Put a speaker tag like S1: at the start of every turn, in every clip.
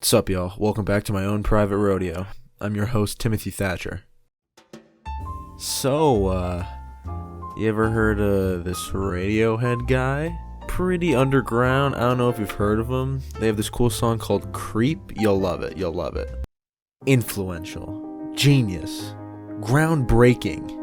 S1: Sup, y'all? Welcome back to my own private rodeo. I'm your host, Timothy Thatcher. So, you ever heard of this Radiohead guy? Pretty underground. I don't know if you've heard of him. They have this cool song called Creep. You'll love it. You'll love it. Influential. Genius. Groundbreaking.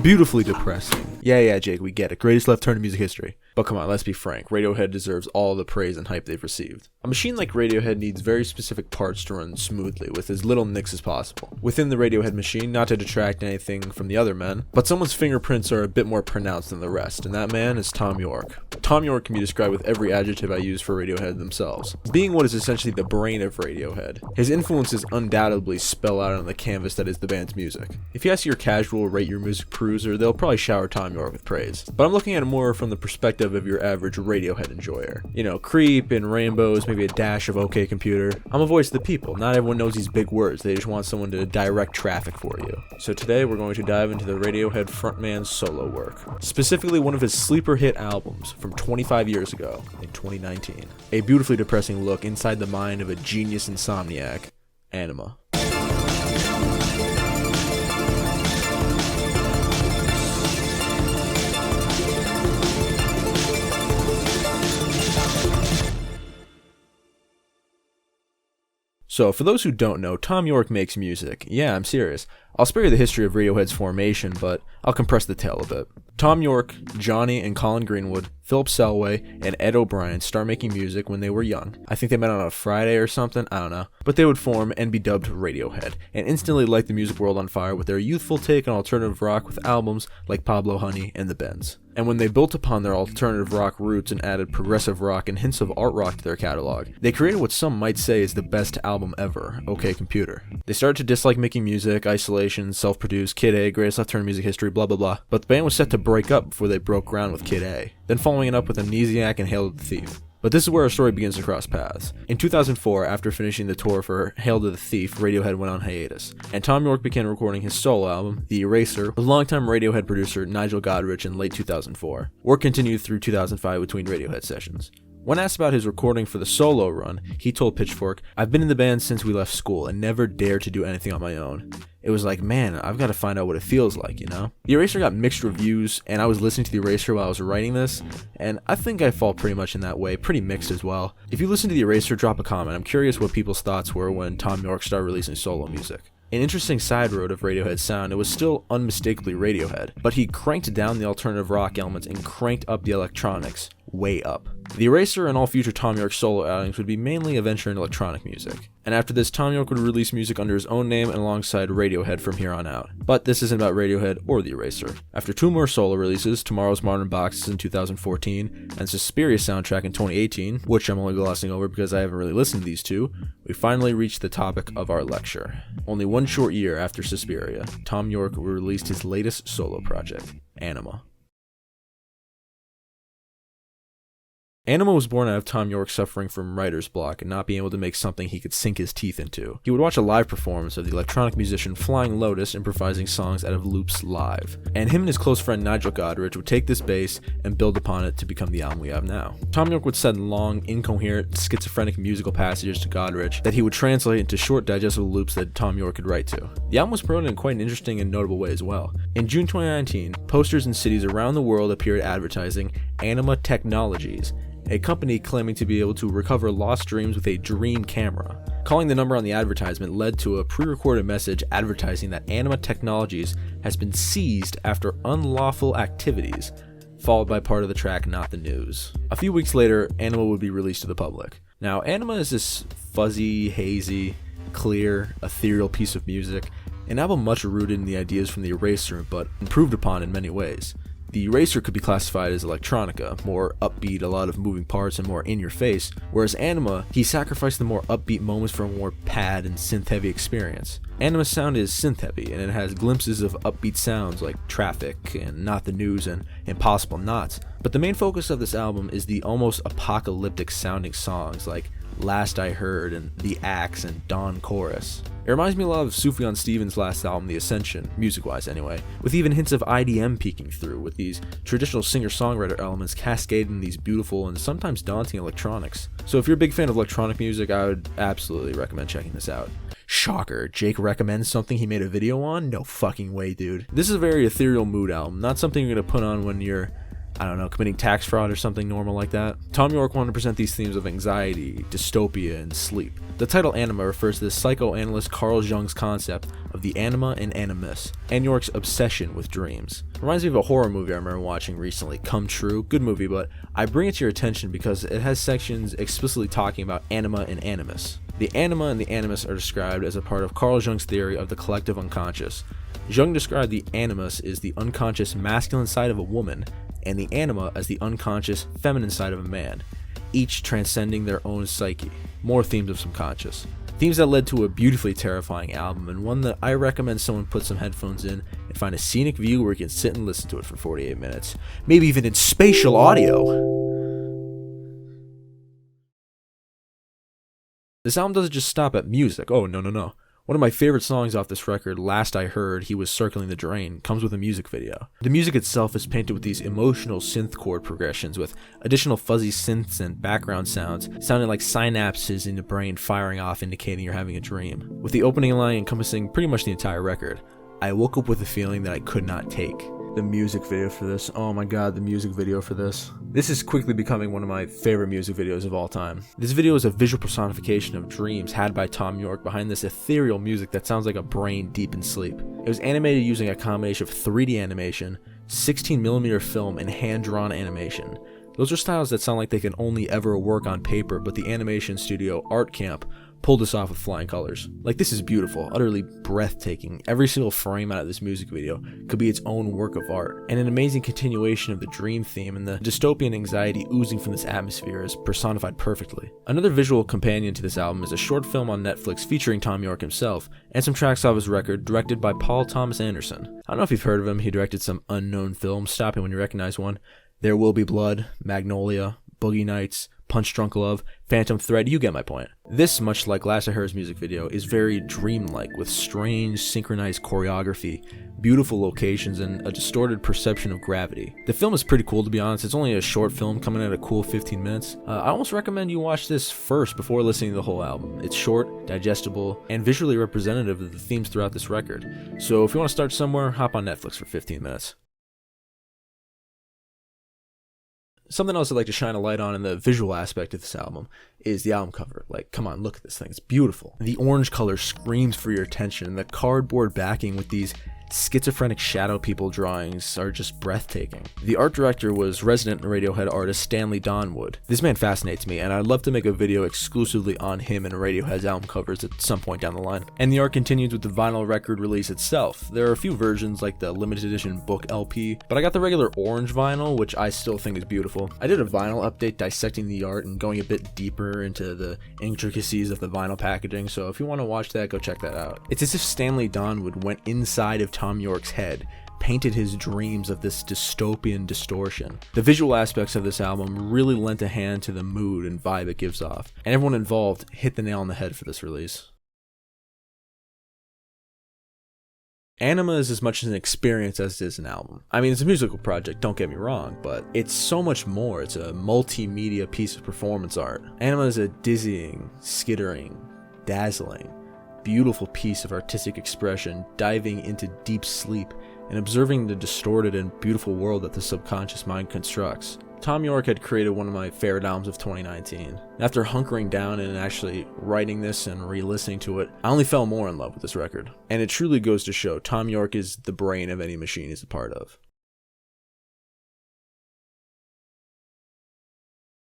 S1: Beautifully depressing. Yeah, Jake, we get it. Greatest left turn in music history. But come on, let's be frank. Radiohead deserves all the praise and hype they've received. A machine like Radiohead needs very specific parts to run smoothly, with as little nicks as possible. Within the Radiohead machine, not to detract anything from the other men, but someone's fingerprints are a bit more pronounced than the rest, and that man is Thom Yorke. Thom Yorke can be described with every adjective I use for Radiohead themselves, being what is essentially the brain of Radiohead. His influences undoubtedly spell out on the canvas that is the band's music. If you ask your casual rate your music peruser, they'll probably shower Thom Yorke with praise. But I'm looking at it more from the perspective of your average Radiohead enjoyer. You know, creep and rainbows, maybe a dash of OK Computer. I'm a voice of the people. Not everyone knows these big words. They just want someone to direct traffic for you. So today we're going to dive into the Radiohead frontman's solo work. Specifically one of his sleeper hit albums from 25 years ago in 2019. A beautifully depressing look inside the mind of a genius insomniac, Anima. So, for those who don't know, Thom Yorke makes music. Yeah, I'm serious. I'll spare you the history of Radiohead's formation, but I'll compress the tale a bit. Thom Yorke, Johnny and Colin Greenwood, Philip Selway, and Ed O'Brien start making music when they were young. I think they met on a Friday or something, I don't know. But they would form and be dubbed Radiohead, and instantly light the music world on fire with their youthful take on alternative rock with albums like Pablo Honey and The Bends. And when they built upon their alternative rock roots and added progressive rock and hints of art rock to their catalog, they created what some might say is the best album ever, OK Computer. They started to dislike making music, isolation, self-produced, Kid A, greatest left turn in music history, blah blah blah, but the band was set to break up before they broke ground with Kid A, then following it up with Amnesiac and Hail to the Thief. But this is where our story begins to cross paths. In 2004, after finishing the tour for Hail to the Thief, Radiohead went on hiatus, and Thom Yorke began recording his solo album, The Eraser, with longtime Radiohead producer Nigel Godrich in late 2004. Work continued through 2005 between Radiohead sessions. When asked about his recording for the solo run, he told Pitchfork, "I've been in the band since we left school and never dared to do anything on my own. It was like, man, I've got to find out what it feels like, you know?" The Eraser got mixed reviews, and I was listening to The Eraser while I was writing this, and I think I fall pretty much in that way, pretty mixed as well. If you listen to The Eraser, drop a comment. I'm curious what people's thoughts were when Thom Yorke started releasing solo music. An interesting side road of Radiohead's sound, it was still unmistakably Radiohead, but he cranked down the alternative rock elements and cranked up the electronics way up. The Eraser and all future Thom Yorke solo outings would be mainly a venture in electronic music. And after this, Thom Yorke would release music under his own name and alongside Radiohead from here on out. But this isn't about Radiohead or The Eraser. After two more solo releases, Tomorrow's Modern Boxes in 2014 and Suspiria soundtrack in 2018, which I'm only glossing over because I haven't really listened to these two, we finally reached the topic of our lecture. Only one short year after Suspiria, Thom Yorke released his latest solo project, Anima. Anima was born out of Thom Yorke suffering from writer's block and not being able to make something he could sink his teeth into. He would watch a live performance of the electronic musician Flying Lotus improvising songs out of loops live, and him and his close friend Nigel Godrich would take this bass and build upon it to become the album we have now. Thom Yorke would send long, incoherent, schizophrenic musical passages to Godrich that he would translate into short, digestible loops that Thom Yorke could write to. The album was promoted in quite an interesting and notable way as well. In June 2019, posters in cities around the world appeared advertising Anima Technologies, a company claiming to be able to recover lost dreams with a dream camera. Calling the number on the advertisement led to a pre-recorded message advertising that Anima Technologies has been seized after unlawful activities, followed by part of the track Not the News. A few weeks later, Anima would be released to the public. Now, Anima is this fuzzy, hazy, clear, ethereal piece of music, an album much rooted in the ideas from The Eraser, but improved upon in many ways. The Eraser could be classified as electronica, more upbeat, a lot of moving parts, and more in-your-face, whereas Anima, he sacrificed the more upbeat moments for a more pad and synth-heavy experience. Anima's sound is synth-heavy, and it has glimpses of upbeat sounds like Traffic and Not the News and Impossible Knots, but the main focus of this album is the almost apocalyptic sounding songs like Last I Heard and The Axe and Dawn Chorus. It reminds me a lot of Sufjan Stevens' last album, The Ascension, music-wise anyway, with even hints of IDM peeking through, with these traditional singer-songwriter elements cascading in these beautiful and sometimes daunting electronics. So if you're a big fan of electronic music, I would absolutely recommend checking this out. Shocker, Jake recommends something he made a video on? No fucking way, dude. This is a very ethereal mood album, not something you're gonna put on when you're, I don't know, committing tax fraud or something normal like that. Thom Yorke wanted to present these themes of anxiety, dystopia, and sleep. The title Anima refers to the psychoanalyst Carl Jung's concept of the anima and animus, and Yorke's obsession with dreams. Reminds me of a horror movie I remember watching recently, Come True. Good movie, but I bring it to your attention because it has sections explicitly talking about anima and animus. The anima and the animus are described as a part of Carl Jung's theory of the collective unconscious. Jung described the animus as the unconscious masculine side of a woman, and the anima as the unconscious feminine side of a man, each transcending their own psyche. More themes of subconscious. Themes that led to a beautifully terrifying album, and one that I recommend someone put some headphones in and find a scenic view where you can sit and listen to it for 48 minutes. Maybe even in spatial audio. This album doesn't just stop at music. Oh, no. One of my favorite songs off this record, Last I Heard, He Was Circling the Drain, comes with a music video. The music itself is painted with these emotional synth chord progressions with additional fuzzy synths and background sounds, sounding like synapses in the brain firing off indicating you're having a dream. With the opening line encompassing pretty much the entire record, I woke up with a feeling that I could not take. The music video for this, oh my god, the music video for this. This is quickly becoming one of my favorite music videos of all time. This video is a visual personification of dreams had by Thom Yorke behind this ethereal music that sounds like a brain deep in sleep. It was animated using a combination of 3D animation, 16mm film, and hand-drawn animation. Those are styles that sound like they can only ever work on paper, but the animation studio Art Camp pulled this off with flying colors. Like, this is beautiful, utterly breathtaking. Every single frame out of this music video could be its own work of art, and an amazing continuation of the dream theme and the dystopian anxiety oozing from this atmosphere is personified perfectly. Another visual companion to this album is a short film on Netflix featuring Thom Yorke himself, and some tracks off his record directed by Paul Thomas Anderson. I don't know if you've heard of him. He directed some unknown films. Stop it when you recognize one. There Will Be Blood, Magnolia, Boogie Nights, Punch Drunk Love, Phantom Thread, you get my point. This, much like Last I Heard's music video, is very dreamlike with strange, synchronized choreography, beautiful locations, and a distorted perception of gravity. The film is pretty cool, to be honest. It's only a short film coming at a cool 15 minutes. I almost recommend you watch this first before listening to the whole album. It's short, digestible, and visually representative of the themes throughout this record. So if you want to start somewhere, hop on Netflix for 15 minutes. Something else I'd like to shine a light on in the visual aspect of this album is the album cover. Like, come on, look at this thing. It's beautiful. The orange color screams for your attention, and the cardboard backing with these schizophrenic shadow people drawings are just breathtaking. The art director was resident Radiohead artist Stanley Donwood. This man fascinates me, and I'd love to make a video exclusively on him and Radiohead's album covers at some point down the line. And the art continues with the vinyl record release itself. There are a few versions like the limited edition book LP, but I got the regular orange vinyl, which I still think is beautiful. I did a vinyl update dissecting the art and going a bit deeper into the intricacies of the vinyl packaging, so if you want to watch that, go check that out. It's as if Stanley Donwood went inside of Thom Yorke's head, painted his dreams of this dystopian distortion. The visual aspects of this album really lent a hand to the mood and vibe it gives off, and everyone involved hit the nail on the head for this release. Anima is as much an experience as it is an album. I mean, it's a musical project, don't get me wrong, but it's so much more. It's a multimedia piece of performance art. Anima is a dizzying, skittering, dazzling, beautiful piece of artistic expression, diving into deep sleep and observing the distorted and beautiful world that the subconscious mind constructs. Thom Yorke had created one of my favorite albums of 2019. After hunkering down and actually writing this and re-listening to it, I only fell more in love with this record. And it truly goes to show Thom Yorke is the brain of any machine he's a part of.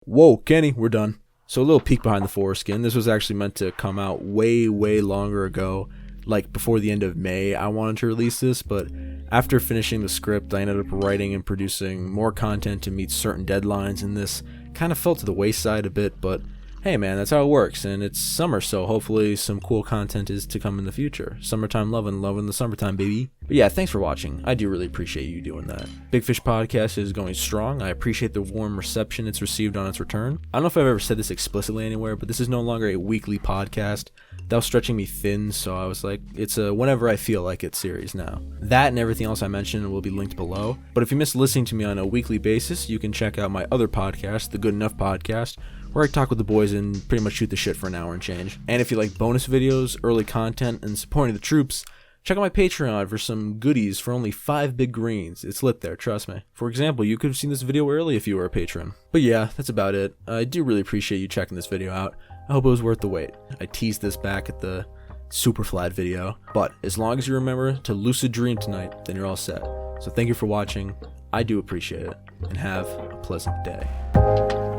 S1: Whoa, Kenny, we're done. So a little peek behind the foreskin. This was actually meant to come out way longer ago. Like before the end of May, I wanted to release this, but after finishing the script, I ended up writing and producing more content to meet certain deadlines, and this kind of fell to the wayside a bit, but hey man, that's how it works, and it's summer, so hopefully some cool content is to come in the future. Summertime loving the summertime, baby. But yeah, thanks for watching. I do really appreciate you doing that. Big Fish Podcast is going strong. I appreciate the warm reception it's received on its return. I don't know if I've ever said this explicitly anywhere, but this is no longer a weekly podcast. That was stretching me thin, so I was like, it's a whenever I feel like it series now. That and everything else I mentioned will be linked below. But if you miss listening to me on a weekly basis, you can check out my other podcast, the Good Enough Podcast, where I talk with the boys and pretty much shoot the shit for an hour and change. And if you like bonus videos, early content, and supporting the troops, check out my Patreon for some goodies for only 5 big greens. It's lit there, trust me. For example, you could have seen this video early if you were a patron. But yeah, that's about it. I do really appreciate you checking this video out. I hope it was worth the wait. I teased this back at the super flat video. But as long as you remember to lucid dream tonight, then you're all set. So thank you for watching. I do appreciate it. And have a pleasant day.